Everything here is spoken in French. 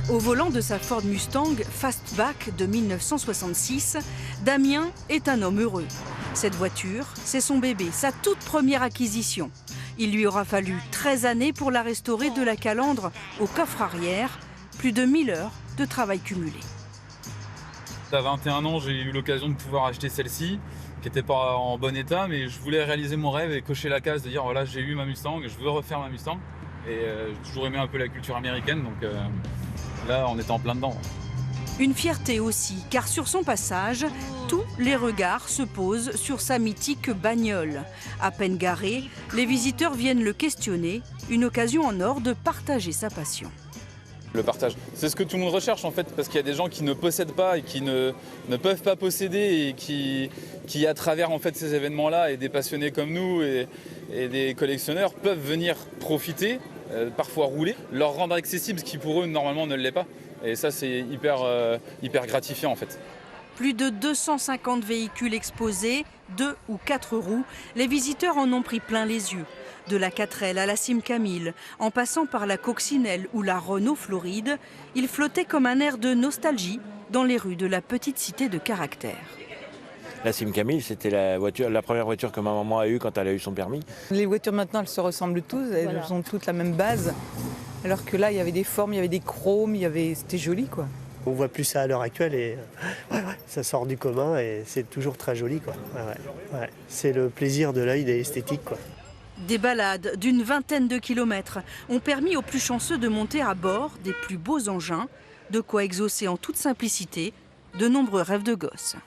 Au volant de sa Ford Mustang Fastback de 1966, Damien est un homme heureux. Cette voiture, c'est son bébé, sa toute première acquisition. Il lui aura fallu 13 années pour la restaurer de la calandre au coffre arrière, plus de 1000 heures de travail cumulé. À 21 ans, j'ai eu l'occasion de pouvoir acheter celle-ci, qui n'était pas en bon état, mais je voulais réaliser mon rêve et cocher la case de dire voilà, j'ai eu ma Mustang, je veux refaire ma Mustang. Et j'ai toujours aimé un peu la culture américaine, donc là, on était en plein dedans. Une fierté aussi, car sur son passage, tous les regards se posent sur sa mythique bagnole. À peine garé, les visiteurs viennent le questionner, une occasion en or de partager sa passion. Le partage, c'est ce que tout le monde recherche en fait, parce qu'il y a des gens qui ne possèdent pas et qui ne peuvent pas posséder et qui à travers en fait ces événements-là et des passionnés comme nous et des collectionneurs peuvent venir profiter, parfois rouler, leur rendre accessible ce qui pour eux normalement ne l'est pas. Et ça c'est hyper gratifiant en fait. Plus de 250 véhicules exposés, 2 ou 4 roues, les visiteurs en ont pris plein les yeux. De la 4L à la Simca 1000, en passant par la Coccinelle ou la Renault Floride, il flottait comme un air de nostalgie dans les rues de la petite cité de Caractère. La Simca 1000, c'était la première voiture que ma maman a eue quand elle a eu son permis. Les voitures maintenant, elles se ressemblent toutes, elles ont toutes la même base. Alors que là, il y avait des formes, il y avait des chromes, c'était joli quoi. On voit plus ça à l'heure actuelle et ça sort du commun et c'est toujours très joli quoi. C'est le plaisir de l'œil et l'esthétique quoi. Des balades d'une vingtaine de kilomètres ont permis aux plus chanceux de monter à bord des plus beaux engins, de quoi exaucer en toute simplicité de nombreux rêves de gosse.